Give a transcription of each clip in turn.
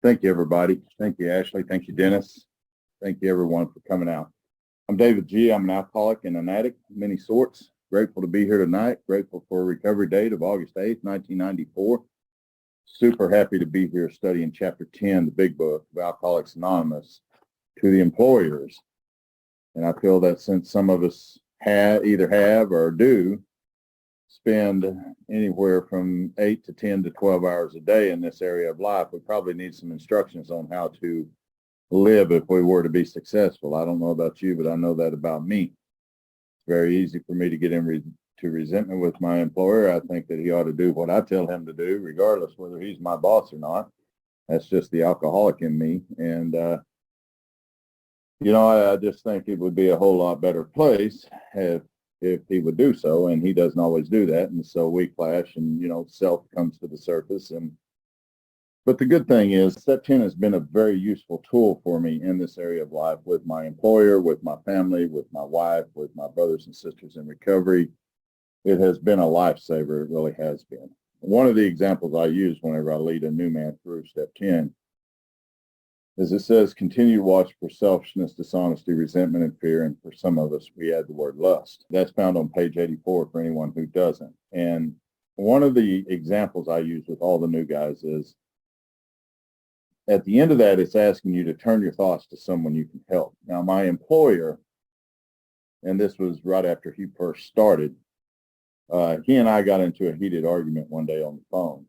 Thank you, everybody. Thank you, Ashley. Thank you, Dennis. Thank you, everyone, for coming out. I'm David G. I'm an alcoholic and an addict of many sorts. Grateful to be here tonight. Grateful for a recovery date of August 8th, 1994. Super happy to be here studying Chapter 10, the big book of Alcoholics Anonymous, to the employers. And I feel that since some of us either have or do spend anywhere from 8 to 10 to 12 hours a day in this area of life, we probably need some instructions on how to live if we were to be successful. I don't know about you, but I know that about me. It's very easy for me to get into resentment with my employer. I think that he ought to do what I tell him to do, regardless whether he's my boss or not. That's just the alcoholic in me. And, I just think it would be a whole lot better place if he would do so, and he doesn't always do that. And so we clash, and, self comes to the surface. But the good thing is Step 10 has been a very useful tool for me in this area of life with my employer, with my family, with my wife, with my brothers and sisters in recovery. It has been a lifesaver. It really has been. One of the examples I use whenever I lead a new man through Step 10 is it says, continue to watch for selfishness, dishonesty, resentment, and fear. And for some of us, we add the word lust. That's found on page 84 for anyone who doesn't. And one of the examples I use with all the new guys is, at the end of that, it's asking you to turn your thoughts to someone you can help. Now, my employer, and this was right after he first started, he and I got into a heated argument one day on the phone.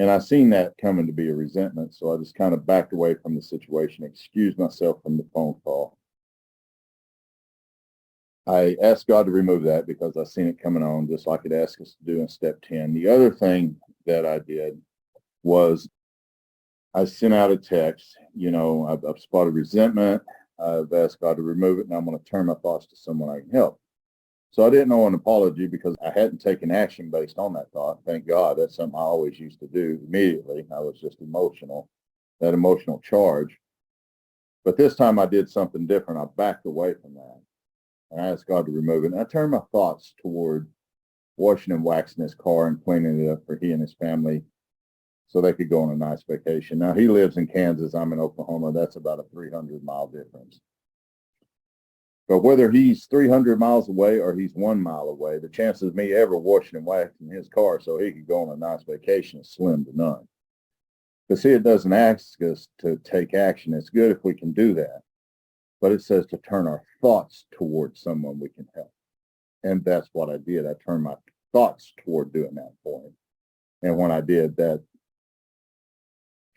And I seen that coming to be a resentment, so I just kind of backed away from the situation, excused myself from the phone call. I asked God to remove that because I seen it coming on, just like it asked us to do in Step 10. The other thing that I did was I sent out a text, I've spotted resentment, I've asked God to remove it, and I'm going to turn my thoughts to someone I can help. So I didn't owe an apology because I hadn't taken action based on that thought. Thank God. That's something I always used to do immediately. I was just emotional, that emotional charge. But this time I did something different. I backed away from that. And I asked God to remove it. And I turned my thoughts toward washing and waxing his car and cleaning it up for he and his family so they could go on a nice vacation. Now, he lives in Kansas. I'm in Oklahoma. That's about a 300-mile difference. But whether he's 300 miles away or he's 1 mile away, the chances of me ever washing and waxing his car so he could go on a nice vacation is slim to none. But see, it doesn't ask us to take action. It's good if we can do that. But it says to turn our thoughts towards someone we can help. And that's what I did. I turned my thoughts toward doing that for him. And when I did, that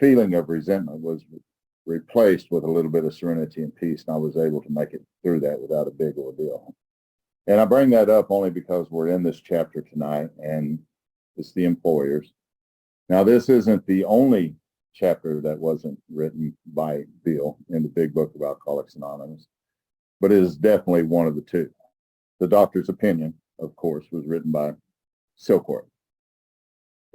feeling of resentment was replaced with a little bit of serenity and peace, and I was able to make it through that without a big ordeal. And I bring that up only because we're in this chapter tonight, and it's the employers. Now, this isn't the only chapter that wasn't written by Bill in the big book of Alcoholics Anonymous, but it is definitely one of the two. The Doctor's Opinion, of course, was written by Silkworth.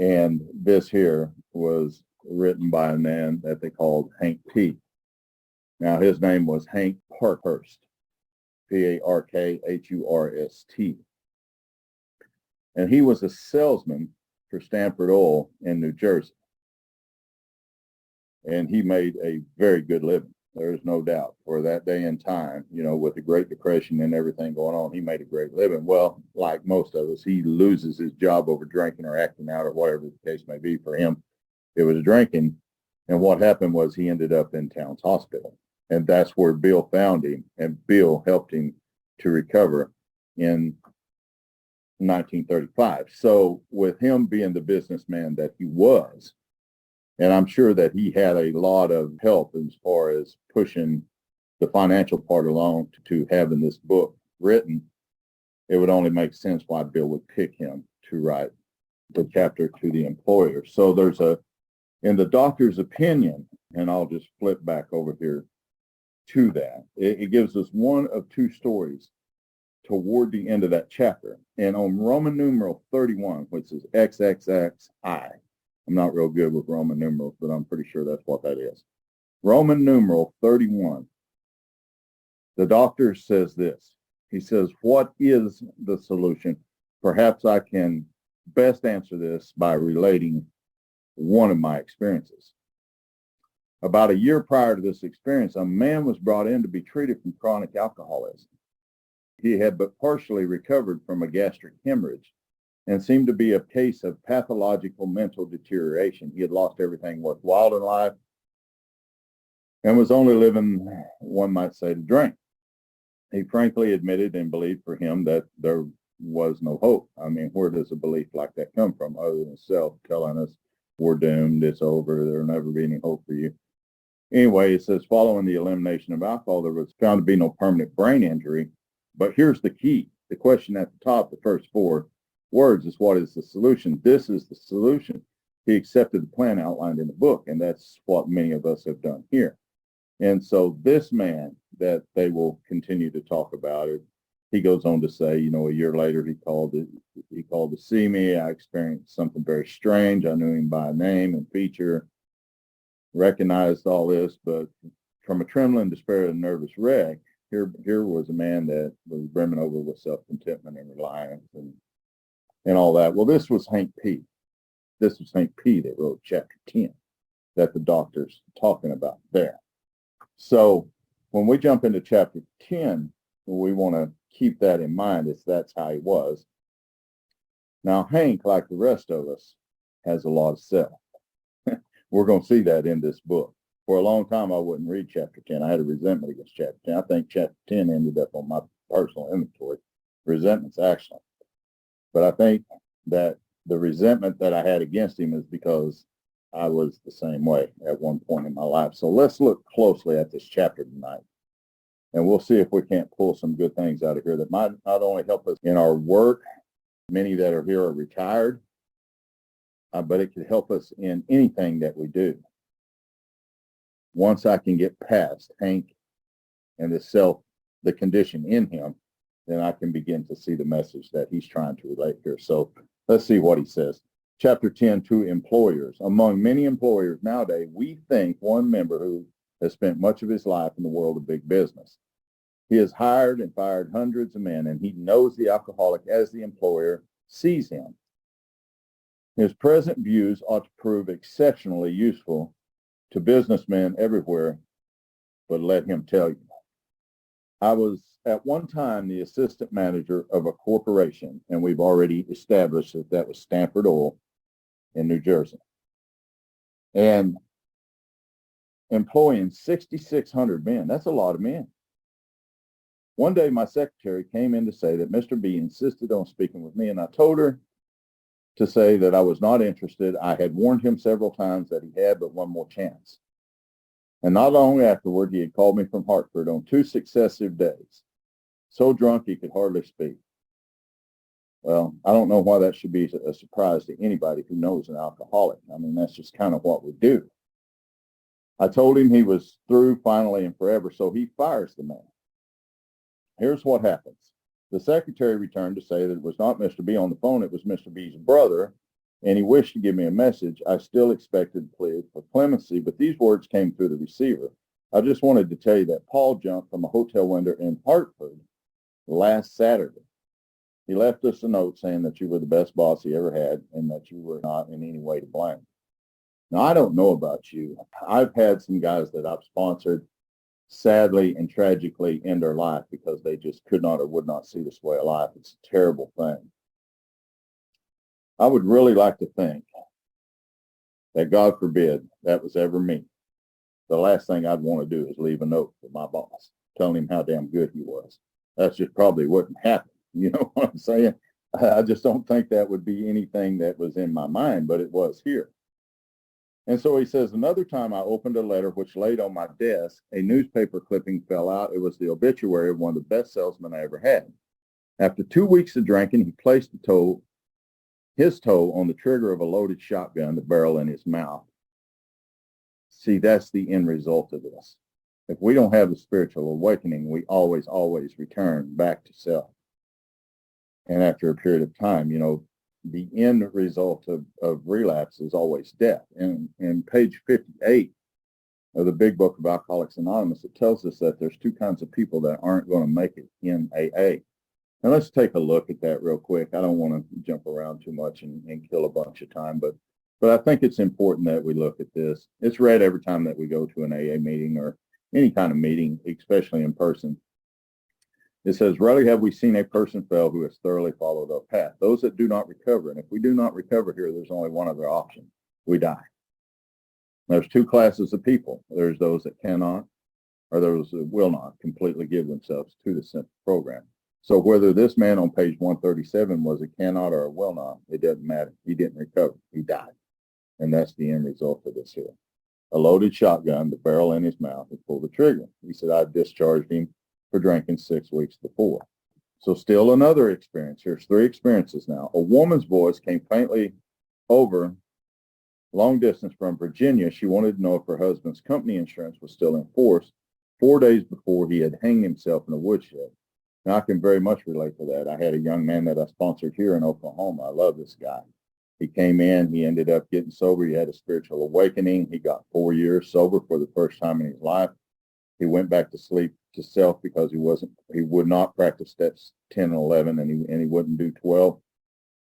And this here was written by a man that they called Hank P. Now, his name was Hank Parkhurst, Parkhurst. And he was a salesman for Stanford Oil in New Jersey. And he made a very good living. There's no doubt. For that day and time, with the Great Depression and everything going on, he made a great living. Well, like most of us, he loses his job over drinking or acting out or whatever the case may be. For him, it was drinking, and what happened was he ended up in Towns Hospital, and that's where Bill found him, and Bill helped him to recover in 1935. So with him being the businessman that he was, and I'm sure that he had a lot of help as far as pushing the financial part along to having this book written, it would only make sense why Bill would pick him to write the chapter to the employer. So there's in the Doctor's Opinion, and I'll just flip back over here to that, it gives us one of two stories toward the end of that chapter. And on Roman numeral 31, which is XXXI, I'm not real good with Roman numerals, but I'm pretty sure that's what that is. Roman numeral 31, the Doctor says this. He says, what is the solution? Perhaps I can best answer this by relating one of my experiences. About a year prior to this experience, a man was brought in to be treated from chronic alcoholism. He had but partially recovered from a gastric hemorrhage and seemed to be a case of pathological mental deterioration. He had lost everything worthwhile in life and was only living, one might say, to drink. He frankly admitted and believed for him that there was no hope. I mean, where does a belief like that come from other than self telling us we're doomed, it's over, there'll never be any hope for you? Anyway, it says, following the elimination of alcohol, there was found to be no permanent brain injury. But here's the key. The question at the top, the first 4 words, is what is the solution? This is the solution. He accepted the plan outlined in the book, and that's what many of us have done here. And so this man that they will continue to talk about it, he goes on to say, you know, a year later, he called to see me. I experienced something very strange. I knew him by name and feature, recognized all this, but from a trembling despair and nervous wreck, here was a man that was brimming over with self-contentment and reliance and all that. Well, this was Hank P. This was Hank P. that wrote chapter 10 that the doctor's talking about there. So when we jump into chapter 10, we want to keep that in mind. That's how he was. Now, Hank, like the rest of us, has a lot of self. We're going to see that in this book. For a long time, I wouldn't read chapter 10. I had a resentment against chapter 10. I think chapter 10 ended up on my personal inventory. Resentment's excellent. But I think that the resentment that I had against him is because I was the same way at one point in my life. So let's look closely at this chapter tonight. And we'll see if we can't pull some good things out of here that might not only help us in our work. Many that are here are retired. But it could help us in anything that we do. Once I can get past Hank and the condition in him, then I can begin to see the message that he's trying to relate here. So let's see what he says. Chapter 10, to employers. Among many employers nowadays, we think one member who has spent much of his life in the world of big business. He has hired and fired hundreds of men, and he knows the alcoholic as the employer sees him. His present views ought to prove exceptionally useful to businessmen everywhere, but let him tell you. I was at one time the assistant manager of a corporation, and we've already established that was Stanford Oil in New Jersey, and employing 6,600 men. That's a lot of men. One day, my secretary came in to say that Mr. B insisted on speaking with me, and I told her to say that I was not interested. I had warned him several times that he had but one more chance. And not long afterward, he had called me from Hartford on 2 successive days, so drunk he could hardly speak. Well, I don't know why that should be a surprise to anybody who knows an alcoholic. I mean, that's just kind of what we do. I told him he was through finally and forever, so he fires the man. Here's what happens. The secretary returned to say that it was not Mr. B on the phone, it was Mr. B's brother, and he wished to give me a message. I still expected to plead for clemency, but these words came through the receiver. I just wanted to tell you that Paul jumped from a hotel window in Hartford last Saturday. He left us a note saying that you were the best boss he ever had and that you were not in any way to blame. Now, I don't know about you. I've had some guys that I've sponsored sadly and tragically end their life because they just could not or would not see this way of life. It's a terrible thing. I would really like to think that, God forbid, that was ever me. The last thing I'd want to do is leave a note for my boss telling him how damn good he was. That just probably wouldn't happen. You know what I'm saying? I just don't think that would be anything that was in my mind, but it was here. And so he says, another time I opened a letter which laid on my desk. A newspaper clipping fell out. It was the obituary of one of the best salesmen I ever had. After 2 weeks of drinking, he placed his toe on the trigger of a loaded shotgun, the barrel in his mouth. See, that's the end result of this. If we don't have the spiritual awakening, we always return back to self. And after a period of time, you know, the end result of relapse is always death. And in page 58 of the big book of Alcoholics Anonymous, it tells us that there's 2 kinds of people that aren't going to make it in AA. Now let's take a look at that real quick. I don't want to jump around too much and kill a bunch of time, but But I think it's important that we look at this. It's read every time that we go to an AA meeting or any kind of meeting, especially in person. It says, rarely have we seen a person fail who has thoroughly followed our path. Those that do not recover, and if we do not recover here, there's only one other option. We die. There's two classes of people. There's those that cannot, or those that will not completely give themselves to the simple program. So whether this man on page 137 was a cannot or a will not, it doesn't matter. He didn't recover. He died. And that's the end result of this here. A loaded shotgun, the barrel in his mouth, he pulled the trigger. He said, I discharged him for drinking 6 weeks before. So still another experience. Here's 3 experiences now. A woman's voice came faintly over long distance from Virginia. She wanted to know if her husband's company insurance was still in force 4 days before he had hanged himself in a woodshed. Now, I can very much relate to that. I had a young man that I sponsored here in Oklahoma. I love this guy. He came in. He ended up getting sober. He had a spiritual awakening. He got 4 years sober for the first time in his life. He went back to sleep to self because he would not practice steps 10 and 11, and he wouldn't do 12.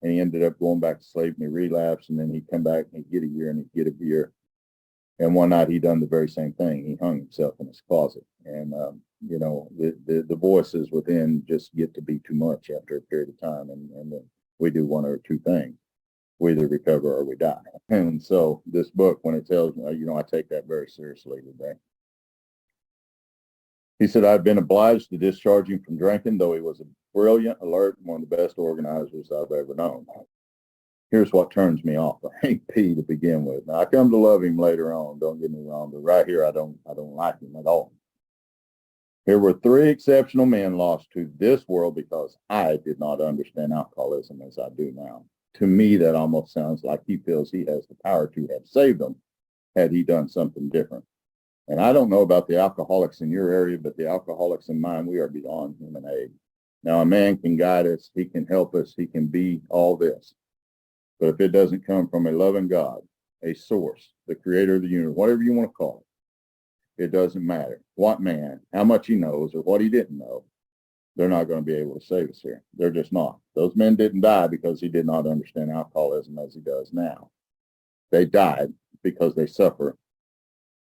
And he ended up going back to sleep, and he relapsed, and then he'd come back and he'd get a year and he'd get a year. And one night he done the very same thing. He hung himself in his closet. And, the voices within just get to be too much after a period of time. And we do one or two things. We either recover or we die. And so this book, when it tells me, I take that very seriously today. He said, I've been obliged to discharge him from drinking, though he was a brilliant, alert, and one of the best organizers I've ever known. Here's what turns me off. I hate P to begin with. Now, I come to love him later on, don't get me wrong, but right here, I don't like him at all. Here were 3 exceptional men lost to this world because I did not understand alcoholism as I do now. To me, that almost sounds like he feels he has the power to have saved them had he done something different. And I don't know about the alcoholics in your area, but the alcoholics in mine, we are beyond human aid. Now, a man can guide us. He can help us. He can be all this. But if it doesn't come from a loving God, a source, the creator of the universe, whatever you want to call it, it doesn't matter what man, how much he knows or what he didn't know, they're not going to be able to save us here. They're just not. Those men didn't die because he did not understand alcoholism as he does now. They died because they suffer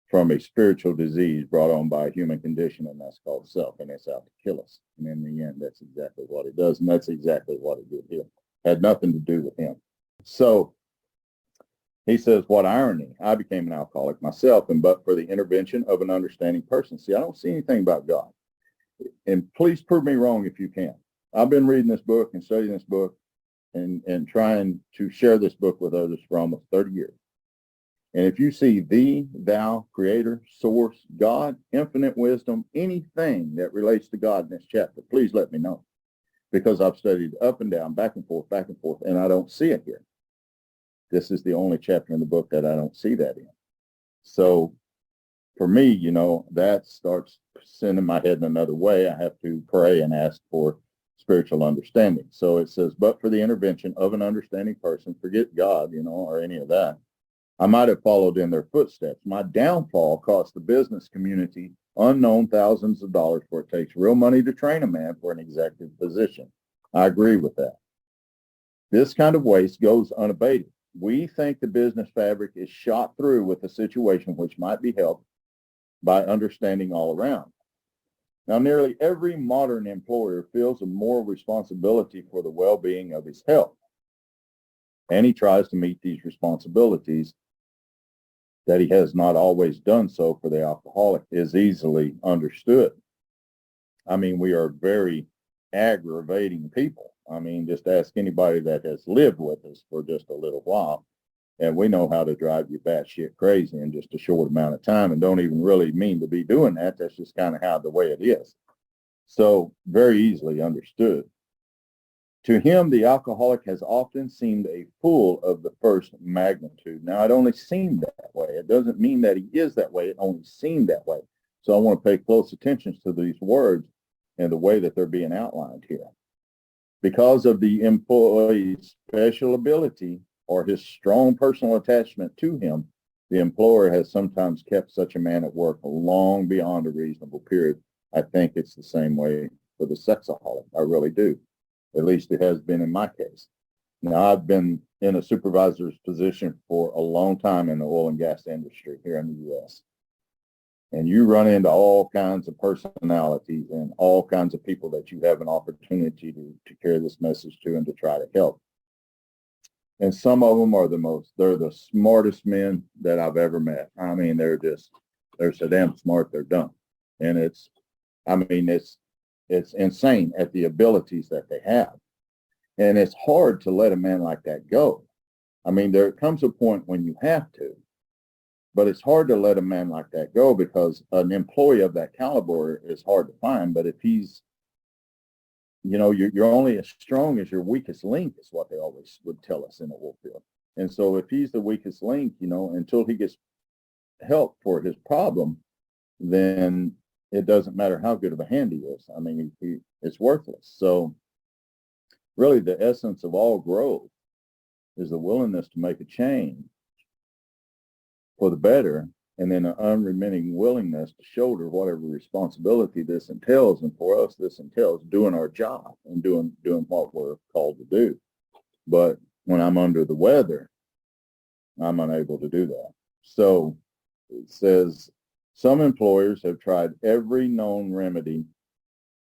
from a spiritual disease brought on by a human condition, and that's called self, and it's out to kill us. And in the end, that's exactly what it does, and that's exactly what it did here. Had nothing to do with him. So he says, what irony. I became an alcoholic myself, and but for the intervention of an understanding person. See, I don't see anything about God. And please prove me wrong if you can. I've been reading this book and studying this book and trying to share this book with others for almost 30 years. And if you see thee, thou, creator, source, God, infinite wisdom, anything that relates to God in this chapter, please let me know. Because I've studied up and down, back and forth, and I don't see it here. This is the only chapter in the book that I don't see that in. So for me, that starts sending my head in another way. I have to pray and ask for spiritual understanding. So it says, but for the intervention of an understanding person, forget God, or any of that, I might have followed in their footsteps. My downfall cost the business community unknown thousands of dollars, for it takes real money to train a man for an executive position. I agree with that. This kind of waste goes unabated. We think the business fabric is shot through with a situation which might be helped by understanding all around. Now, nearly every modern employer feels a moral responsibility for the well-being of his health, and he tries to meet these responsibilities. That he has not always done so for the alcoholic is easily understood. I mean, we are very aggravating people. I mean, just ask anybody that has lived with us for just a little while, and we know how to drive you batshit crazy in just a short amount of time, and don't even really mean to be doing that. That's just kind of how the way it is. So very easily understood. To him, the alcoholic has often seemed a fool of the first magnitude. Now, it only seemed that way. It doesn't mean that he is that way. It only seemed that way. So I want to pay close attention to these words and the way that they're being outlined here. Because of the employee's special ability or his strong personal attachment to him, the employer has sometimes kept such a man at work long beyond a reasonable period. I think it's the same way for the sexaholic. I really do. At least it has been in my case. Now, I've been in a supervisor's position for a long time in the oil and gas industry here in the U.S. And you run into all kinds of personalities and all kinds of people that you have an opportunity to carry this message to and to try to help. And some of them are they're the smartest men that I've ever met. I mean, they're so damn smart, they're dumb. And it's insane at the abilities that they have. And it's hard to let a man like that go. I mean, there comes a point when you have to, but it's hard to let a man like that go because an employee of that caliber is hard to find. But if he's, you're only as strong as your weakest link is what they always would tell us in the oil field. And so if he's the weakest link, until he gets help for his problem, then it doesn't matter how good of a hand he is. I mean, it's worthless. So really the essence of all growth is the willingness to make a change for the better, and then an unremitting willingness to shoulder whatever responsibility this entails. And for us, this entails doing our job and doing what we're called to do. But when I'm under the weather, I'm unable to do that. So it says, some employers have tried every known remedy.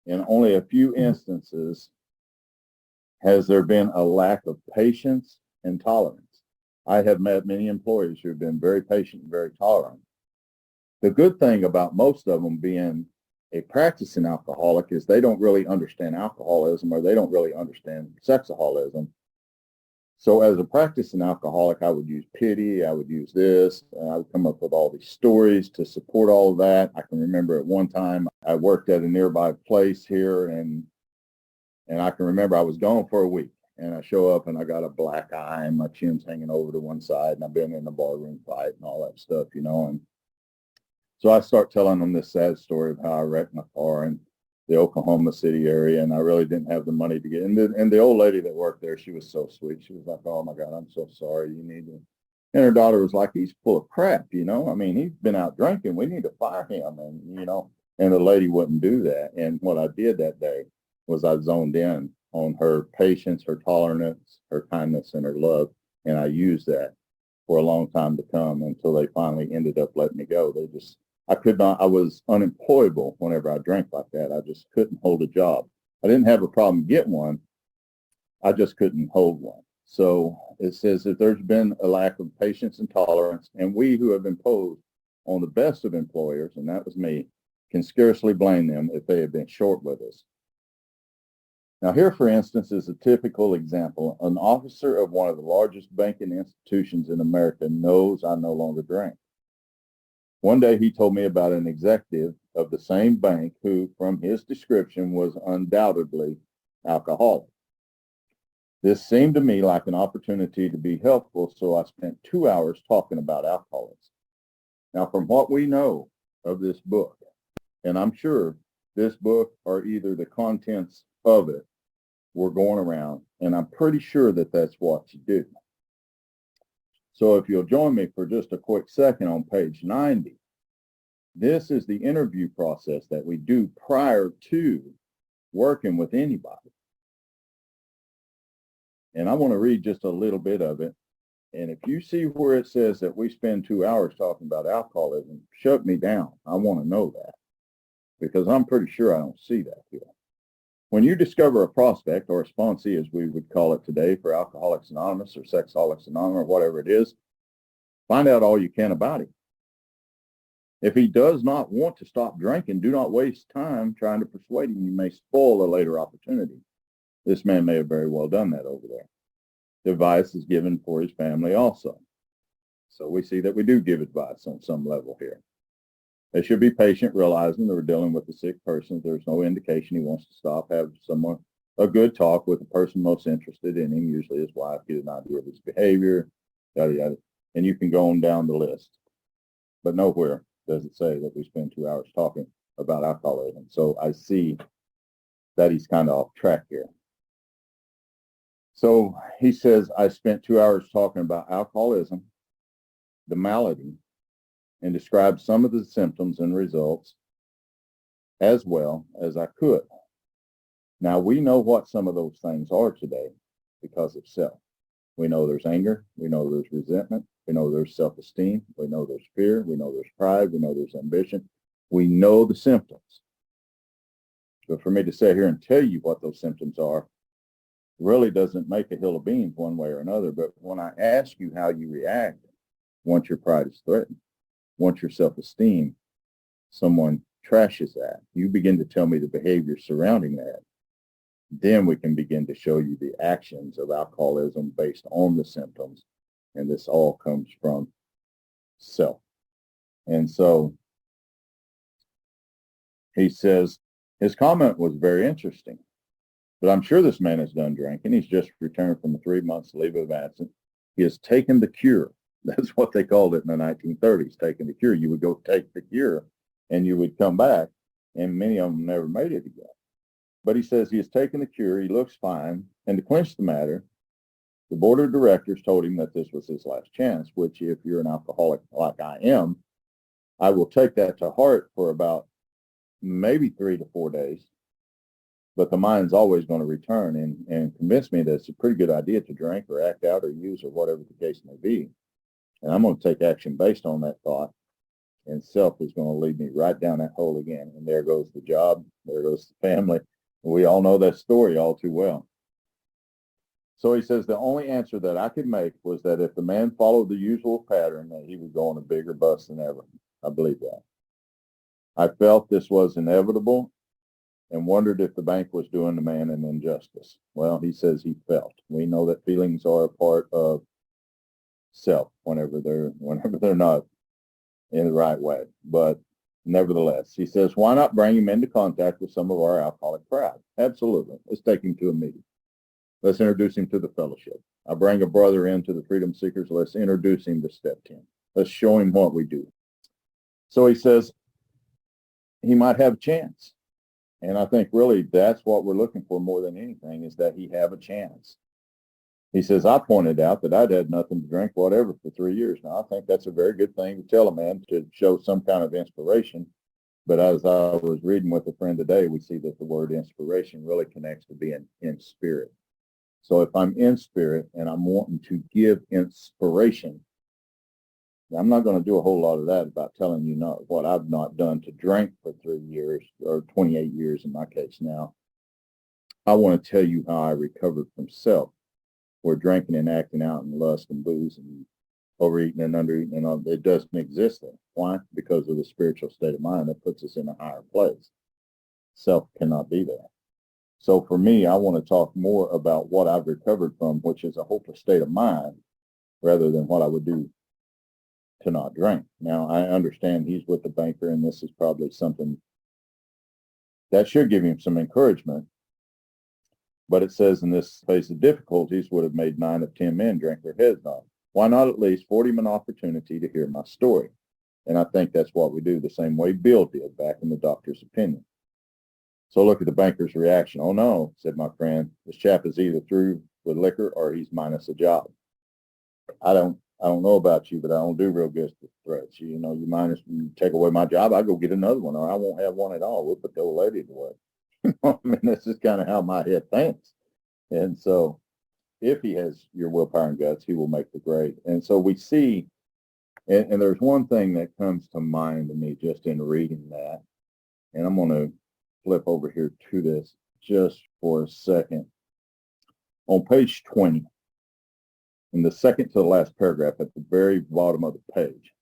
In only a few instances has there been a lack of patience and tolerance. I have met many employees who have been very patient and very tolerant. The good thing about most of them being a practicing alcoholic is they don't really understand alcoholism, or they don't really understand sexaholism. So as a practicing alcoholic, I would use pity, I would use this, and I would come up with all these stories to support all of that. I can remember at one time I worked at a nearby place here, and I can remember I was gone for a week. And I show up and I got a black eye and my chin's hanging over to one side, and I've been in a barroom fight and all that stuff, And so I start telling them this sad story of how I wrecked my car in the Oklahoma City area, and I really didn't have the money to get in. And the old lady that worked there, she was so sweet. She was like, "Oh my God, I'm so sorry. You need to." And her daughter was like, "He's full of crap, I mean, he's been out drinking. We need to fire him." And the lady wouldn't do that. And what I did that day was I zoned in on her patience, her tolerance, her kindness, and her love. And I used that for a long time to come until they finally ended up letting me go. I was unemployable whenever I drank like that. I just couldn't hold a job. I didn't have a problem getting one. I just couldn't hold one. So it says that there's been a lack of patience and tolerance, and we who have imposed on the best of employers, and that was me, can scarcely blame them if they have been short with us. Now here, for instance, is a typical example. An officer of one of the largest banking institutions in America knows I no longer drink. One day he told me about an executive of the same bank who, from his description, was undoubtedly alcoholic. This seemed to me like an opportunity to be helpful, so I spent 2 hours talking about alcoholism. Now, from what we know of this book, and I'm sure this book or either the contents of it were going around, and I'm pretty sure that that's what you do. So if you'll join me for just a quick second on page 90, this is the interview process that we do prior to working with anybody. And I want to read just a little bit of it. And if you see where it says that we spend 2 hours talking about alcoholism, shut me down. I want to know that, because I'm pretty sure I don't see that here. When you discover a prospect, or a sponsee as we would call it today for Alcoholics Anonymous or Sexaholics Anonymous or whatever it is, find out all you can about him. If he does not want to stop drinking, do not waste time trying to persuade him. You may spoil a later opportunity. This man may have very well done that over there. The advice is given for his family also. So we see that we do give advice on some level here. They should be patient, realizing that we're dealing with a sick person. There's no indication he wants to stop. Have a good talk with the person most interested in him, usually his wife, get an idea of his behavior, yada, yada. And you can go on down the list. But nowhere does it say that we spend 2 hours talking about alcoholism. So I see that he's kind of off track here. So he says, I spent 2 hours talking about alcoholism, the malady, and described some of the symptoms and results as well as I could. Now, we know what some of those things are today because of self. We know there's anger. We know there's resentment. We know there's self-esteem. We know there's fear. We know there's pride. We know there's ambition. We know the symptoms. But for me to sit here and tell you what those symptoms are really doesn't make a hill of beans one way or another. But when I ask you how you react once your pride is threatened, once your self-esteem, someone trashes that, you begin to tell me the behavior surrounding that. Then we can begin to show you the actions of alcoholism based on the symptoms. And this all comes from self. And so he says, his comment was very interesting, but I'm sure this man is done drinking. He's just returned from a 3 months leave of absence. He has taken the cure. That's what they called it in the 1930s, taking the cure. You would go take the cure and you would come back, and many of them never made it again. But he says he has taken the cure, he looks fine, and to clinch the matter, the board of directors told him that this was his last chance, which if you're an alcoholic like I am, I will take that to heart for about maybe 3 to 4 days. But the mind's always going to return and convince me that it's a pretty good idea to drink or act out or use or whatever the case may be. And I'm going to take action based on that thought. And self is going to lead me right down that hole again. And there goes the job. There goes the family. We all know that story all too well. So he says the only answer that I could make was that if the man followed the usual pattern, that he would go on a bigger bust than ever. I believe that. I felt this was inevitable and wondered if the bank was doing the man an injustice. Well, he says he felt. We know that feelings are a part of self whenever they're not in the right way. But nevertheless, he says, why not bring him into contact with some of our alcoholic crowd? Absolutely. Let's take him to a meeting. Let's introduce him to the fellowship. I bring a brother into the Freedom Seekers. Let's introduce him to Step 10. Let's show him what we do. So he says he might have a chance. And I think really that's what we're looking for more than anything, is that he have a chance. He says, I pointed out that I'd had nothing to drink, whatever, for 3 years now. I think that's a very good thing to tell a man, to show some kind of inspiration. But as I was reading with a friend today, we see that the word inspiration really connects to being in spirit. So if I'm in spirit and I'm wanting to give inspiration, I'm not going to do a whole lot of that about telling you not what I've not done to drink for 3 years, or 28 years in my case now. I want to tell you how I recovered from self, where drinking and acting out and lust and booze and overeating and undereating and all, it doesn't exist there. Why? Because of the spiritual state of mind that puts us in a higher place. Self cannot be there. So for me, I want to talk more about what I've recovered from, which is a hopeless state of mind, rather than what I would do to not drink. Now, I understand he's with the banker, and this is probably something that should give him some encouragement. But it says in this phase of difficulties would have made 9 of 10 men drink their heads off. Why not at least afford him an opportunity to hear my story? And I think that's what we do, the same way Bill did back in the doctor's opinion. So look at the banker's reaction. Oh no, said my friend, this chap is either through with liquor or he's minus a job. I don't know about you, but I don't do real good with threats. You know, you take away my job, I go get another one, or I won't have one at all. We'll put the old lady to work. I mean, this is kind of how my head thinks. And so if he has your willpower and guts, he will make the grade. And so we see, and there's one thing that comes to mind to me just in reading that, and I'm going to flip over here to this just for a second. On page 20, in the second to the last paragraph at the very bottom of the page,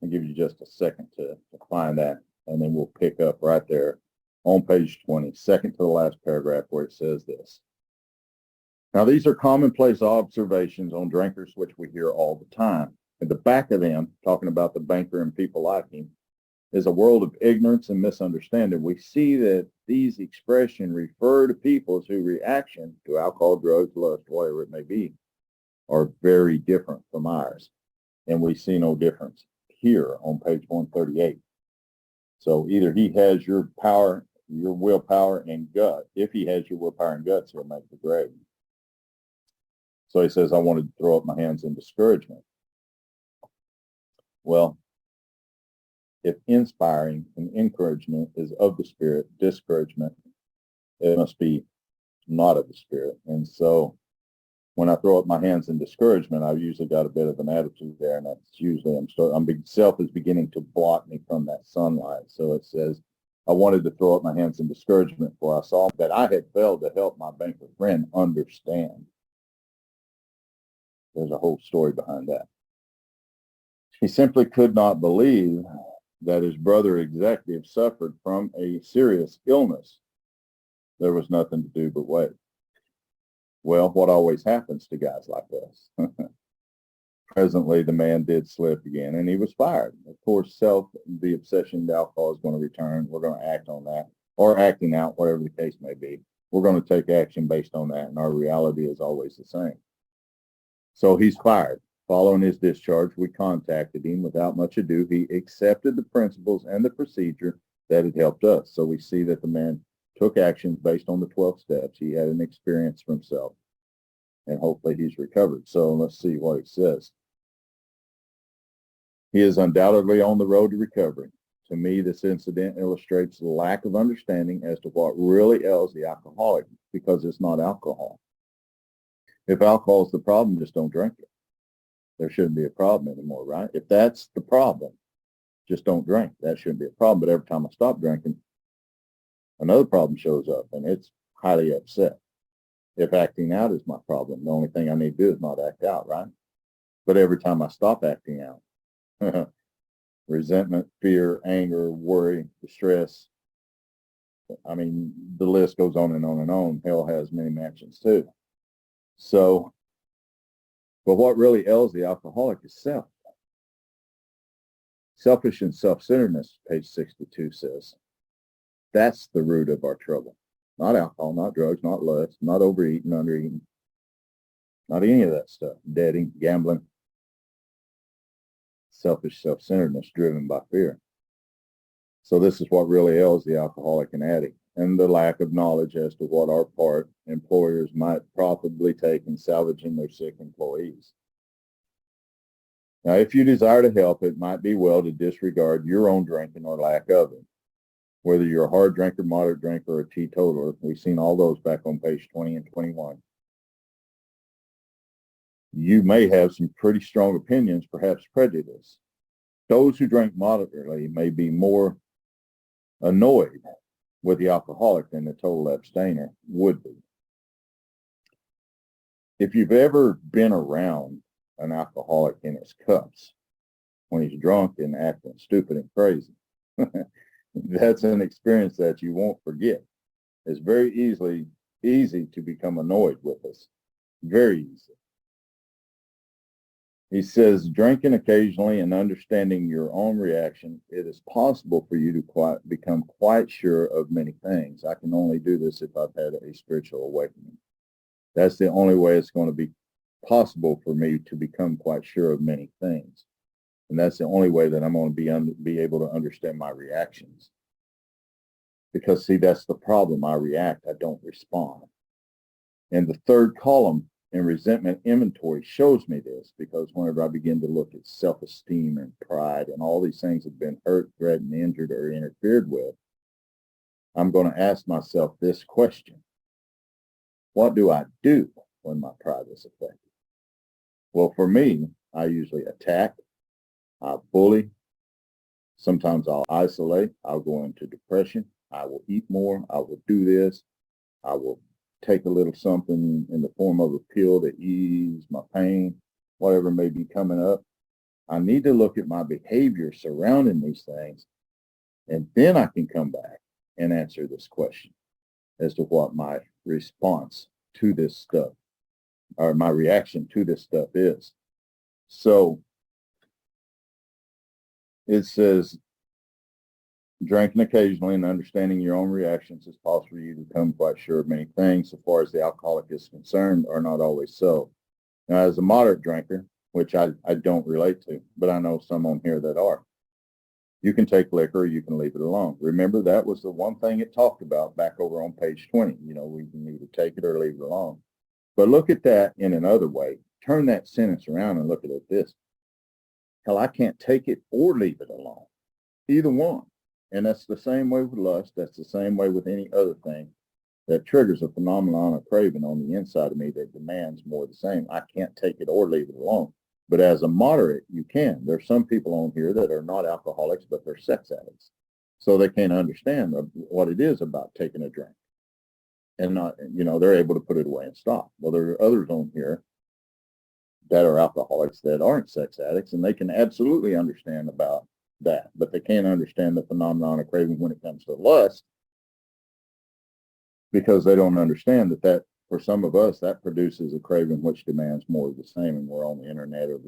I'll give you just a second to find that, and then we'll pick up right there on page 20, second to the last paragraph, where it says this. Now, these are commonplace observations on drinkers which we hear all the time. At the back of them, talking about the banker and people like him, is a world of ignorance and misunderstanding. We see that these expressions refer to people whose reaction to alcohol, drugs, lust, whatever it may be, are very different from ours. And we see no difference here on page 138. So either he has your power, your willpower and gut. If he has your willpower and guts, he'll make the grade. So he says, I wanted to throw up my hands in discouragement. Well, if inspiring and encouragement is of the spirit, discouragement, it must be not of the spirit. And so when I throw up my hands in discouragement, I've usually got a bit of an attitude there, and that's usually self is beginning to block me from that sunlight. So it says, I wanted to throw up my hands in discouragement, for I saw that I had failed to help my banker friend understand. There's a whole story behind that. He simply could not believe that his brother executive suffered from a serious illness. There was nothing to do but wait. Well, what always happens to guys like us? Presently, the man did slip again, and he was fired. Of course, the obsession to alcohol is going to return. We're going to act on that, or acting out, whatever the case may be. We're going to take action based on that, and our reality is always the same. So he's fired. Following his discharge, we contacted him. Without much ado, he accepted the principles and the procedure that had helped us. So we see that the man took actions based on the 12 steps. He had an experience for himself, and hopefully he's recovered. So let's see what it says. He is undoubtedly on the road to recovery. To me, this incident illustrates the lack of understanding as to what really ails the alcoholic, because it's not alcohol. If alcohol is the problem, just don't drink it. There shouldn't be a problem anymore, right? If that's the problem, just don't drink. That shouldn't be a problem. But every time I stop drinking, another problem shows up, and it's highly upset. If acting out is my problem, the only thing I need to do is not act out, right? But every time I stop acting out, resentment, fear, anger, worry, distress, I mean, the list goes on and on and on. Hell has many mansions too. So, but what really ails the alcoholic is self. Selfish and self-centeredness, page 62 says, that's the root of our trouble. Not alcohol, not drugs, not lust, not overeating, undereating, not any of that stuff. Debting, gambling. Selfish self-centeredness driven by fear. So this is what really ails the alcoholic and addict, and the lack of knowledge as to what our part employers might profitably take in salvaging their sick employees. Now, if you desire to help, it might be well to disregard your own drinking or lack of it. Whether you're a hard drinker, moderate drinker, or a teetotaler, we've seen all those back on page 20 and 21. You may have some pretty strong opinions, perhaps prejudice. Those who drink moderately may be more annoyed with the alcoholic than the total abstainer would be. If you've ever been around an alcoholic in his cups when he's drunk and acting stupid and crazy, that's an experience that you won't forget. It's very easy to become annoyed with us. Very easy. He says, drinking occasionally and understanding your own reaction, it is possible for you to become quite sure of many things. I can only do this if I've had a spiritual awakening. That's the only way it's going to be possible for me to become quite sure of many things. And that's the only way that I'm going to be able to understand my reactions. Because, see, that's the problem. I react, I don't respond. And the third column in resentment inventory shows me this, because whenever I begin to look at self-esteem and pride and all these things have been hurt, threatened, injured, or interfered with, I'm going to ask myself this question. What do I do when my pride is affected? Well, for me, I usually attack, I bully, sometimes I'll isolate, I'll go into depression, I will eat more, I will do this, I will take a little something in the form of a pill to ease my pain, whatever may be coming up. I need to look at my behavior surrounding these things, and then I can come back and answer this question as to what my response to this stuff, or my reaction to this stuff is. So it says, drinking occasionally and understanding your own reactions is possible for you to become quite sure of many things, so far as the alcoholic is concerned, are not always so. Now, as a moderate drinker, which I don't relate to, but I know some on here that are, you can take liquor or you can leave it alone. Remember, that was the one thing it talked about back over on page 20. You know, we can either take it or leave it alone. But look at that in another way. Turn that sentence around and look at it this. Hell, I can't take it or leave it alone. Either one. And that's the same way with lust. That's the same way with any other thing. that triggers a phenomenon of craving on the inside of me that demands more of the same. I can't take it or leave it alone. But as a moderate, you can. There's some people on here that are not alcoholics, but they're sex addicts. So they can't understand what it is about taking a drink. And not, they're able to put it away and stop. Well, there are others on here that are alcoholics that aren't sex addicts, and they can absolutely understand about that, but they can't understand the phenomenon of craving when it comes to lust, because they don't understand that for some of us, that produces a craving which demands more of the same, and we're on the internet or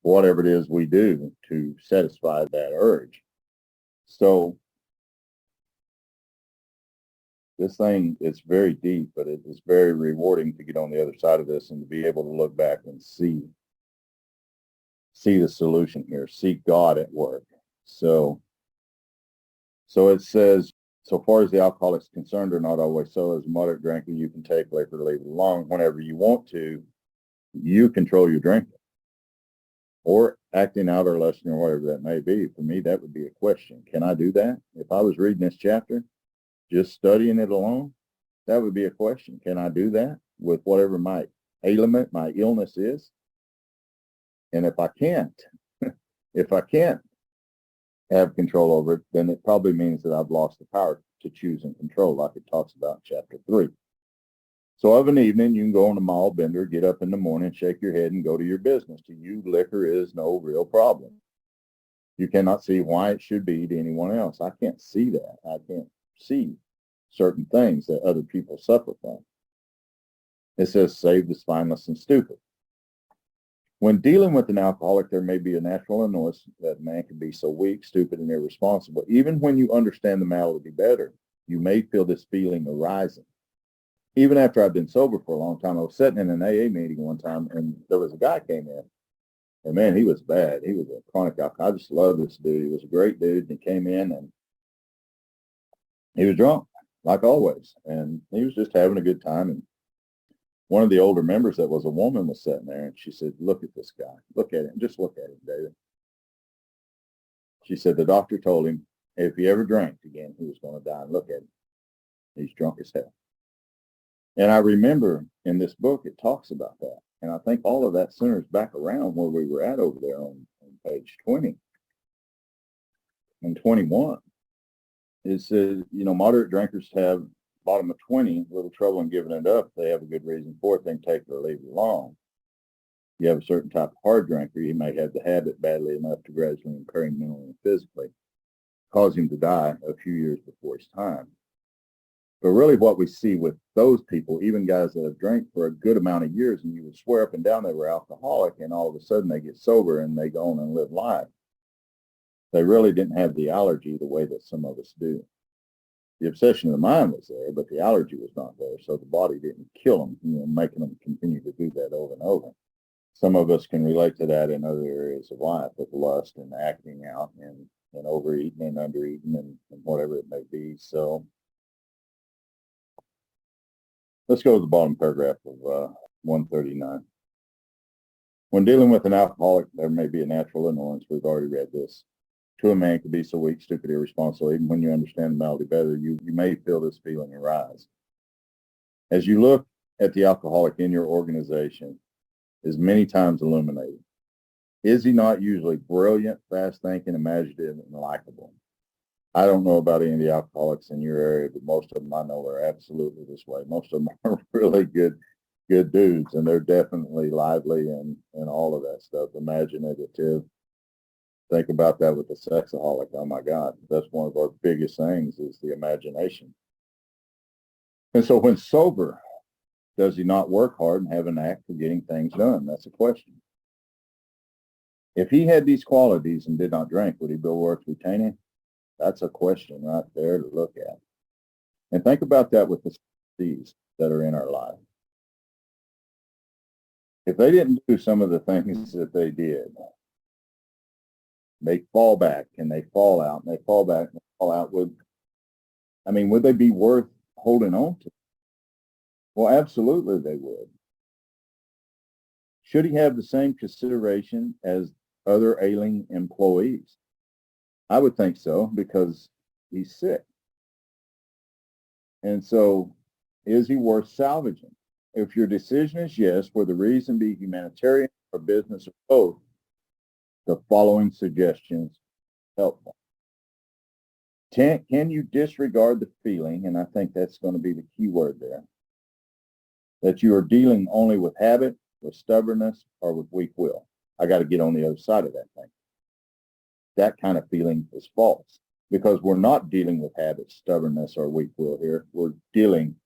whatever it is we do to satisfy that urge. So this thing is very deep, but it is very rewarding to get on the other side of this and to be able to look back and see the solution here, see God at work. So it says, so far as the alcoholic's concerned, are not always so. As a moderate drinker, you can take liquor or leave it alone whenever you want to. You control your drinking or acting out or lusting or whatever that may be. For me, that would be a question. Can I do that? If I was reading this chapter, just studying it alone, that would be a question. Can I do that with whatever my ailment, my illness is? And if I can't have control over it, then it probably means that I've lost the power to choose and control, like it talks about in chapter 3. So of an evening, you can go on a mall bender, get up in the morning, shake your head, and go to your business. To you, liquor is no real problem. You cannot see why it should be to anyone else. I can't see that. I can't see certain things that other people suffer from. It says, save the spineless and stupid. When dealing with an alcoholic, there may be a natural annoyance that man can be so weak, stupid, and irresponsible. Even when you understand the malady better, you may feel this feeling arising. Even after I've been sober for a long time, I was sitting in an AA meeting one time, and there was a guy came in, and man, he was bad. He was a chronic alcoholic. I just love this dude. He was a great dude, and he came in, and he was drunk, like always, and he was just having a good time. And one of the older members that was a woman was sitting there, and she said, look at this guy. Look at him. Just look at him, David. She said the doctor told him if he ever drank again, he was going to die. And look at him. He's drunk as hell. And I remember in this book, it talks about that. And I think all of that centers back around where we were at over there on page 20 and 21. It says, moderate drinkers have bottom of 20, little trouble in giving it up. If they have a good reason for it, they can take it or leave it alone. You have a certain type of hard drinker, he may have the habit badly enough to gradually impair him mentally and physically, cause him to die a few years before his time. But really what we see with those people, even guys that have drank for a good amount of years, and you would swear up and down they were alcoholic, and all of a sudden they get sober and they go on and live life. They really didn't have the allergy the way that some of us do. The obsession of the mind was there, but the allergy was not there, so the body didn't kill them, making them continue to do that over and over. Some of us can relate to that in other areas of life, with lust and acting out and overeating and undereating and whatever it may be. So let's go to the bottom paragraph of 139. When dealing with an alcoholic, there may be a natural annoyance. We've already read this. To a man can be so weak, stupid, irresponsible. Even when you understand the malady better, you may feel this feeling arise. As you look at the alcoholic in your organization, is many times illuminated. Is he not usually brilliant, fast-thinking, imaginative, and likable? I don't know about any of the alcoholics in your area, but most of them I know are absolutely this way. Most of them are really good dudes, and they're definitely lively and all of that stuff, imaginative. Think about that with the sexaholic. Oh my God, that's one of our biggest things is the imagination. And so when sober, does he not work hard and have an knack for getting things done? That's a question. If he had these qualities and did not drink, would he be worth retaining? That's a question right there to look at. And think about that with the sponsees that are in our life. If they didn't do some of the things that they did, they fall back and they fall out and they fall back and they fall out. Would they be worth holding on to? Well, absolutely they would. Should he have the same consideration as other ailing employees? I would think so, because he's sick. And so Is he worth salvaging? If your decision is yes, whether the reason be humanitarian or business or both, the following suggestions helpful. Can you disregard the feeling, and I think that's going to be the key word there, that you are dealing only with habit, with stubbornness, or with weak will? I got to get on the other side of that thing. That kind of feeling is false, because we're not dealing with habit, stubbornness, or weak will here. We're dealing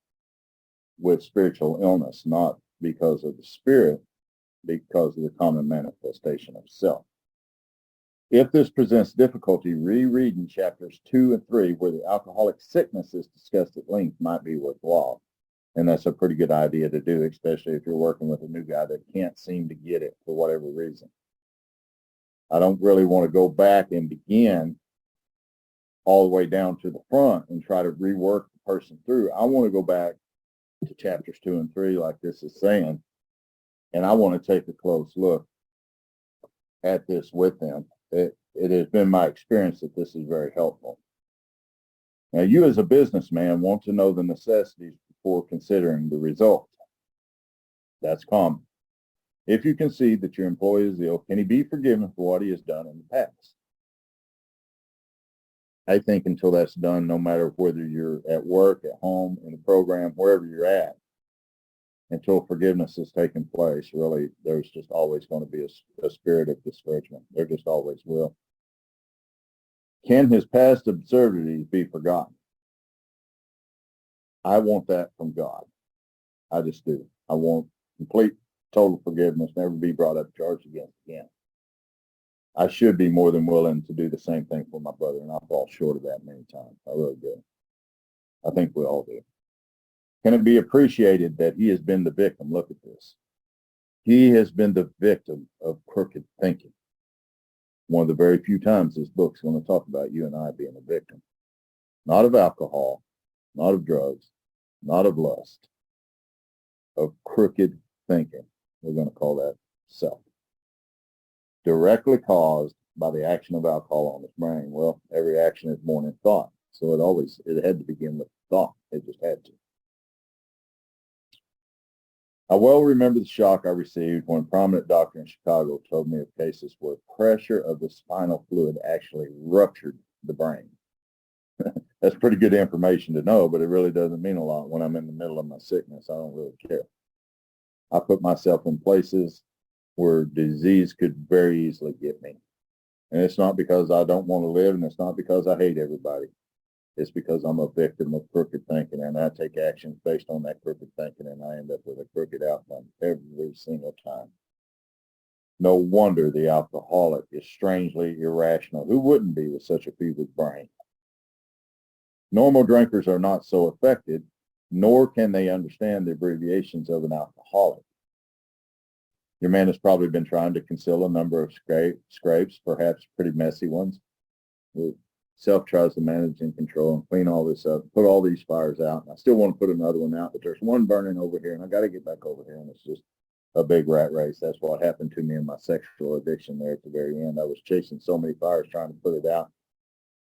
with spiritual illness, not because of the spirit, because of the common manifestation of self. If this presents difficulty, rereading chapters 2 and 3, where the alcoholic sickness is discussed at length, might be worthwhile. And that's a pretty good idea to do, especially if you're working with a new guy that can't seem to get it for whatever reason. I don't really want to go back and begin all the way down to the front and try to rework the person through. I want to go back to chapters 2 and 3, like this is saying, and I want to take a close look at this with them. It has been my experience that this is very helpful. Now, you as a businessman want to know the necessities before considering the result. That's common. If you concede that your employee is ill, can he be forgiven for what he has done in the past? I think until that's done, no matter whether you're at work, at home, in the program, wherever you're at, until forgiveness has taken place, really, there's just always going to be a spirit of discouragement. There just always will. Can his past absurdities be forgotten? I want that from God. I just do. I want complete, total forgiveness, never be brought up charged against again. I should be more than willing to do the same thing for my brother, and I fall short of that many times. I really do. I think we all do. Can it be appreciated that he has been the victim? Look at this. He has been the victim of crooked thinking. One of the very few times this book's going to talk about you and I being a victim. Not of alcohol, not of drugs, not of lust, of crooked thinking. We're going to call that self. Directly caused by the action of alcohol on his brain. Well, every action is born in thought. So it had to begin with thought. It just had to. I well remember the shock I received when a prominent doctor in Chicago told me of cases where pressure of the spinal fluid actually ruptured the brain. That's pretty good information to know, but it really doesn't mean a lot when I'm in the middle of my sickness. I don't really care. I put myself in places where disease could very easily get me. And it's not because I don't want to live, and it's not because I hate everybody. It's because I'm a victim of crooked thinking, and I take actions based on that crooked thinking, and I end up with a crooked outcome every single time. No wonder the alcoholic is strangely irrational. Who wouldn't be with such a fevered brain? Normal drinkers are not so affected, nor can they understand the abbreviations of an alcoholic. Your man has probably been trying to conceal a number of scrapes, perhaps pretty messy ones. Self tries to manage and control and clean all this up, put all these fires out. And I still want to put another one out, but there's one burning over here, and I got to get back over here, and it's just a big rat race. That's what happened to me in my sexual addiction there at the very end. I was chasing so many fires trying to put it out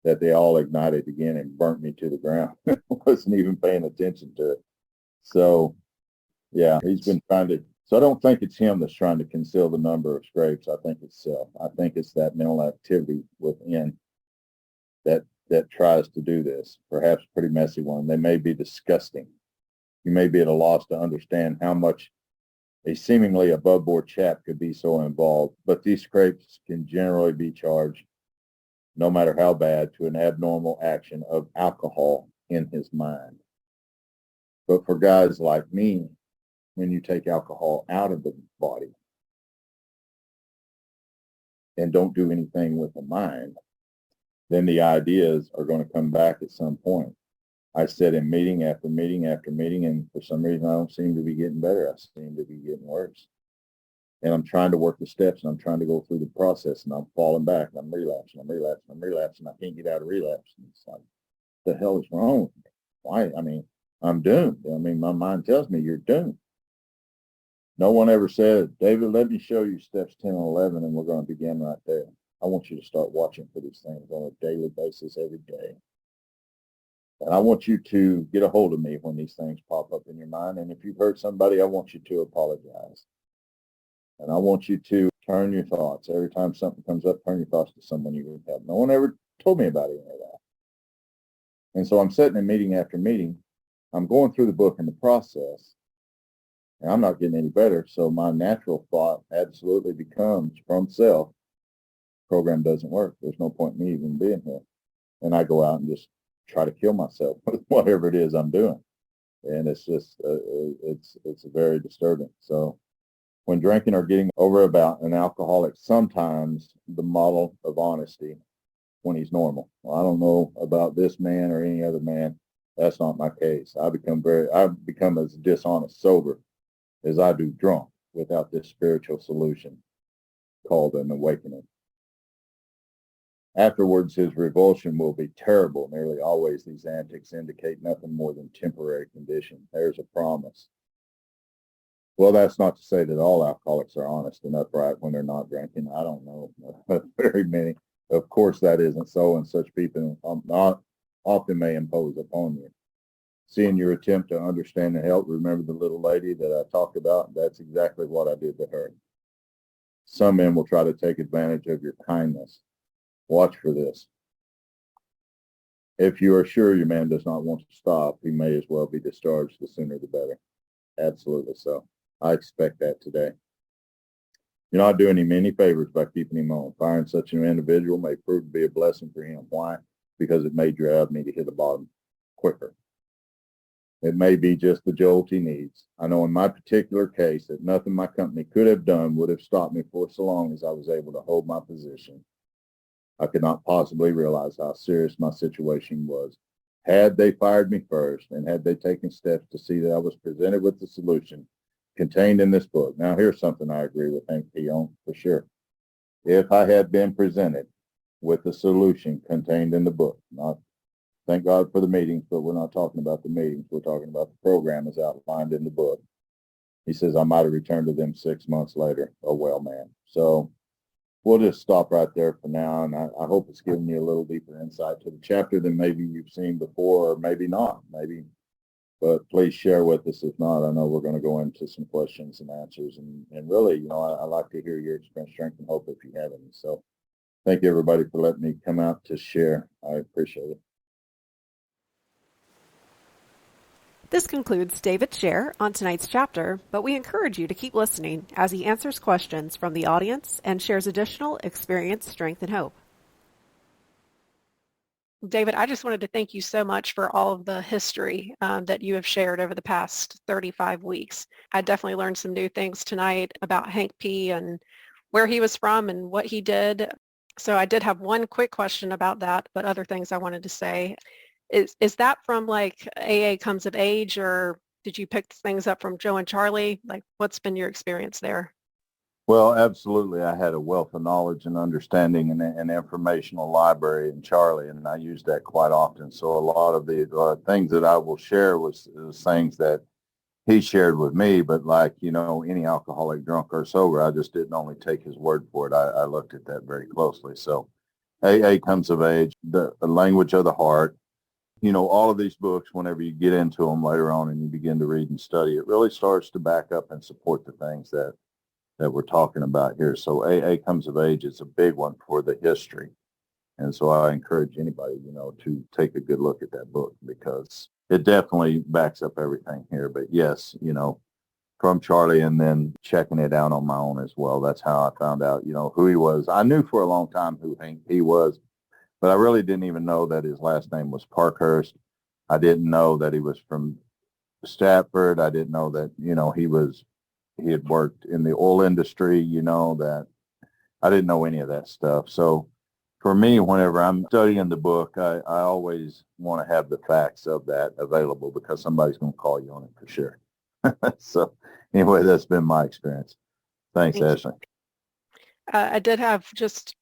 that they all ignited again and burnt me to the ground. I wasn't even paying attention to it. So, yeah, he's been trying to. So I don't think it's him that's trying to conceal the number of scrapes. I think it's self. I think it's that mental activity within that tries to do this, perhaps a pretty messy one. They may be disgusting. You may be at a loss to understand how much a seemingly above-board chap could be so involved, but these scrapes can generally be charged, no matter how bad, to an abnormal action of alcohol in his mind. But for guys like me, when you take alcohol out of the body and don't do anything with the mind, then the ideas are going to come back at some point. I said in meeting after meeting after meeting, and for some reason I don't seem to be getting better. I seem to be getting worse. And I'm trying to work the steps, and I'm trying to go through the process, and I'm falling back, and I'm relapsing. I can't get out of relapse. And it's like, what the hell is wrong with me? Why? I mean, I'm doomed. I mean, my mind tells me you're doomed. No one ever said, David, let me show you steps 10 and 11, and we're going to begin right there. I want you to start watching for these things on a daily basis every day. And I want you to get a hold of me when these things pop up in your mind. And if you've hurt somebody, I want you to apologize. And I want you to turn your thoughts. Every time something comes up, turn your thoughts to someone you would help. No one ever told me about any of that. And so I'm sitting in meeting after meeting. I'm going through the book in the process, and I'm not getting any better. So my natural thought absolutely becomes, from self, program doesn't work. There's no point in me even being here. And I go out and just try to kill myself with whatever it is I'm doing. And it's just, it's very disturbing. So when drinking or getting over about an alcoholic, sometimes the model of honesty when he's normal. Well, I don't know about this man or any other man. That's not my case. I become as dishonest sober as I do drunk without this spiritual solution called an awakening. Afterwards, his revulsion will be terrible. Nearly always these antics indicate nothing more than temporary condition. There's a promise. Well, that's not to say that all alcoholics are honest and upright when they're not drinking. I don't know very many. Of course, that isn't so, and such people not often may impose upon you. Seeing your attempt to understand and help, remember the little lady that I talked about? That's exactly what I did to her. Some men will try to take advantage of your kindness. Watch for this. If you are sure your man does not want to stop, he may as well be discharged. The sooner the better. Absolutely so. I expect that today. You're not doing him any favors by keeping him on. Firing such an individual may prove to be a blessing for him. Why? Because it may drive me to hit the bottom quicker. It may be just the jolt he needs. I know in my particular case that nothing my company could have done would have stopped me for so long as I was able to hold my position. I could not possibly realize how serious my situation was. Had they fired me first, and had they taken steps to see that I was presented with the solution contained in this book. Now, here's something I agree with Hank P. on for sure. If I had been presented with the solution contained in the book, not thank God for the meetings, but we're not talking about the meetings. We're talking about the program as outlined in the book. He says, I might have returned to them 6 months later. Oh, well, man. So we'll just stop right there for now. And I hope it's given you a little deeper insight to the chapter than maybe you've seen before, or maybe not. But please share with us. If not, I know we're going to go into some questions and answers. And really, I like to hear your experience, strength, and hope if you have any. So thank you, everybody, for letting me come out to share. I appreciate it. This concludes David's share on tonight's chapter, but we encourage you to keep listening as he answers questions from the audience and shares additional experience, strength, and hope. David, I just wanted to thank you so much for all of the history that you have shared over the past 35 weeks. I definitely learned some new things tonight about Hank P. and where he was from and what he did. So I did have one quick question about that, but other things I wanted to say. Is that from like AA Comes of Age, or did you pick things up from Joe and Charlie? Like, what's been your experience there? Well, absolutely. I had a wealth of knowledge and understanding and an informational library in Charlie, and I used that quite often. So a lot of the things that I will share was things that he shared with me, but like, any alcoholic, drunk, or sober, I just didn't only take his word for it. I looked at that very closely. So AA Comes of Age, the language of the heart, all of these books, whenever you get into them later on and you begin to read and study, it really starts to back up and support the things that we're talking about here. So AA Comes of Age is a big one for the history. And so I encourage anybody, to take a good look at that book because it definitely backs up everything here. But yes, from Charlie and then checking it out on my own as well. That's how I found out, who he was. I knew for a long time who he was, but I really didn't even know that his last name was Parkhurst. I didn't know that he was from Stafford. I didn't know that, he had worked in the oil industry, that I didn't know any of that stuff. So for me, whenever I'm studying the book, I always want to have the facts of that available because somebody's going to call you on it for sure. So anyway, that's been my experience. Thanks, Ashley. I did have just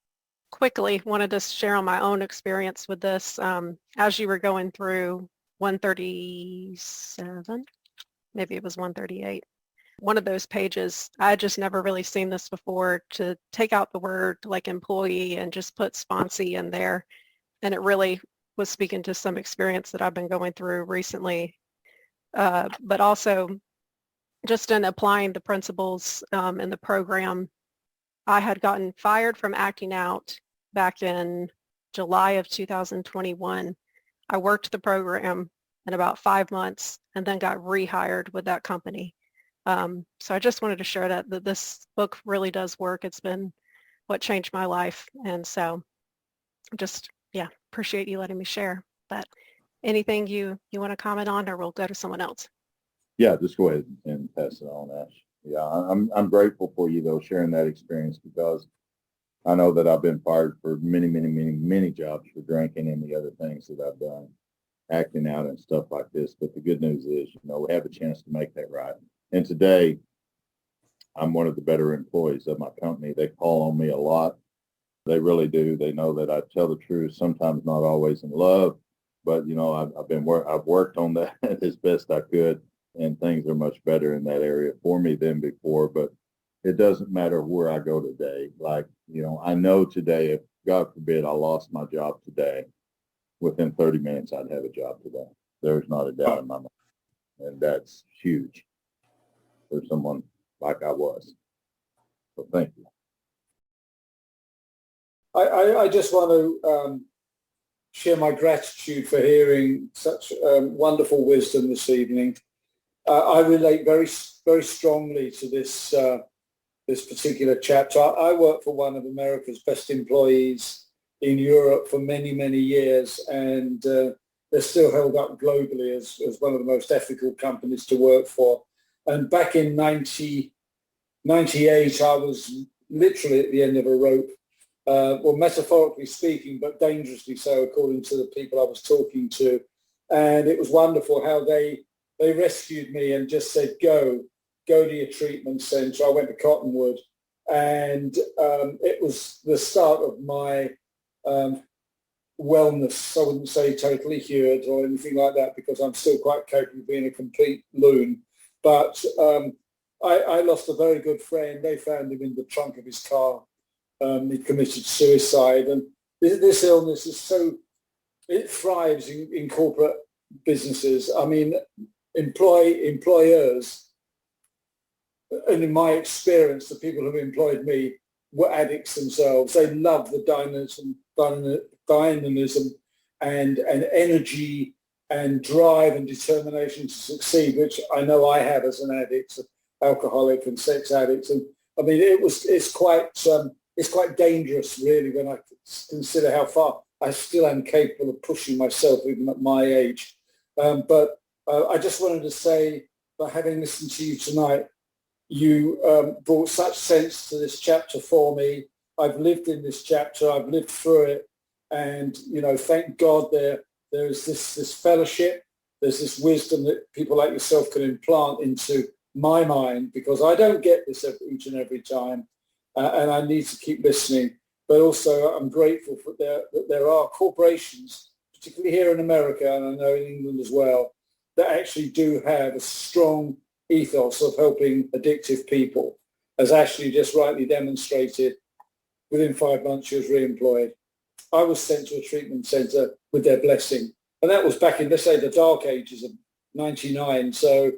quickly wanted to share on my own experience with this. As you were going through 137, maybe it was 138. One of those pages, I had just never really seen this before, to take out the word like employee and just put sponsee in there. And it really was speaking to some experience that I've been going through recently, but also just in applying the principles in the program. I had gotten fired from acting out back in July of 2021. I worked the program in about 5 months and then got rehired with that company. So I just wanted to share that this book really does work. It's been what changed my life. And so just, yeah, appreciate you letting me share. But anything you want to comment on, or we'll go to someone else? Yeah, just go ahead and pass it on, Ash. Yeah, I'm grateful for you though sharing that experience, because I know that I've been fired for many jobs for drinking and the other things that I've done, acting out and stuff like this. But the good news is, we have a chance to make that right. And today, I'm one of the better employees of my company. They call on me a lot. They really do. They know that I tell the truth, sometimes not always in love, but I've worked on that as best I could, and things are much better in that area for me than before. But it doesn't matter where I go today. Like, I know today, if God forbid I lost my job today, within 30 minutes I'd have a job today. There's not a doubt in my mind. And that's huge for someone like I was. So thank you. I just want to share my gratitude for hearing such wonderful wisdom this evening. I relate very strongly to this particular chapter. I worked for one of America's best employees in Europe for many years, and they're still held up globally as one of the most ethical companies to work for. And back in 1998, I was literally at the end of a rope. Well, metaphorically speaking, but dangerously so, according to the people I was talking to. And it was wonderful how they rescued me and just said, go to your treatment center. I went to Cottonwood, and it was the start of my wellness. I wouldn't say totally cured or anything like that, because I'm still quite capable of being a complete loon. But I lost a very good friend. They found him in the trunk of his car. He committed suicide, and this illness is it thrives in corporate businesses. I mean, employers, and in my experience, the people who employed me were addicts themselves. They love the dynamism and energy and drive and determination to succeed, which I know I have as an addict, alcoholic and sex addict. And I mean, it's quite dangerous, really, when I consider how far I still am capable of pushing myself, even at my age. But I just wanted to say, by having listened to you tonight, you brought such sense to this chapter for me. I've lived in this chapter. I've lived through it. And, thank God there is this fellowship. There's this wisdom that people like yourself can implant into my mind, because I don't get this each and every time. And I need to keep listening. But also, I'm grateful that there are corporations, particularly here in America, and I know in England as well, that actually do have a strong ethos of helping addictive people. As Ashley just rightly demonstrated, within 5 months she was re-employed. I was sent to a treatment centre with their blessing. And that was back in, let's say, the dark ages of 99. So,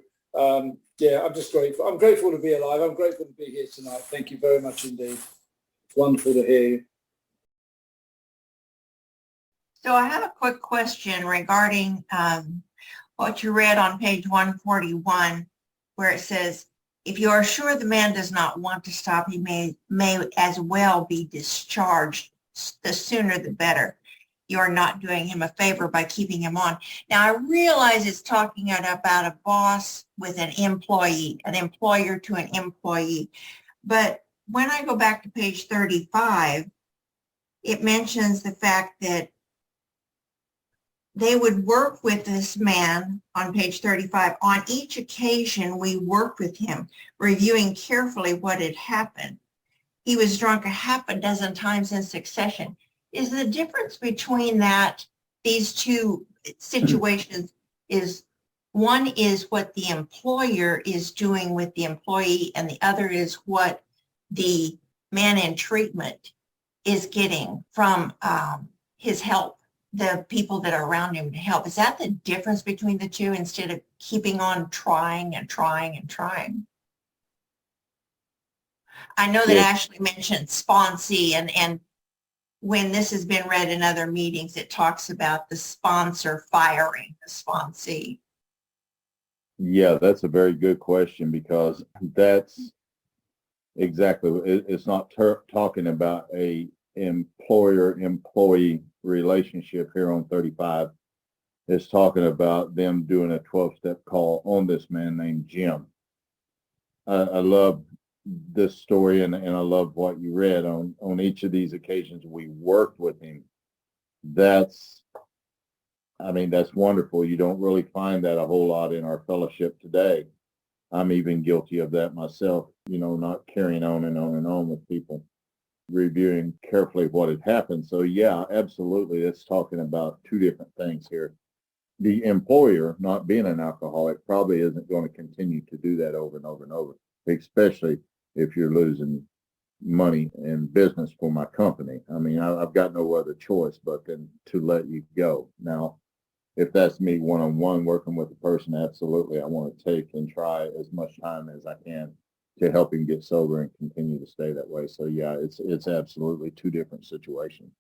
yeah, I'm just grateful. I'm grateful to be alive. I'm grateful to be here tonight. Thank you very much indeed. It's wonderful to hear you. So I have a quick question regarding what you read on page 141, where it says, if you are sure the man does not want to stop, he may as well be discharged. The sooner the better. You are not doing him a favor by keeping him on. Now, I realize it's talking about a boss with an employee, an employer to an employee. But when I go back to page 35, it mentions the fact that they would work with this man on page 35. On each occasion, we worked with him, reviewing carefully what had happened. He was drunk a half a dozen times in succession. Is the difference between these two situations is one is what the employer is doing with the employee, and the other is what the man in treatment is getting from his help the people that are around him to help. Is that the difference between the two instead of keeping on trying and trying and trying? I know that Yes. Ashley mentioned sponsee, and when this has been read in other meetings, it talks about the sponsor firing the sponsee. Yeah, that's a very good question, because that's exactly, it's not talking about a employer-employee relationship here on 35. It's talking about them doing a 12-step call on this man named Jim. I love this story, and I love what you read. On each of these occasions we worked with him. That's wonderful. You don't really find that a whole lot in our fellowship today. I'm even guilty of that myself, not carrying on and on and on with people, reviewing carefully what had happened. So yeah, absolutely. It's talking about two different things here. The employer, not being an alcoholic, probably isn't going to continue to do that over and over and over, especially if you're losing money and business for my company. I mean, I've got no other choice but then to let you go. Now, if that's me one-on-one working with a person, absolutely, I want to take and try as much time as I can to help him get sober and continue to stay that way. So yeah, it's absolutely two different situations.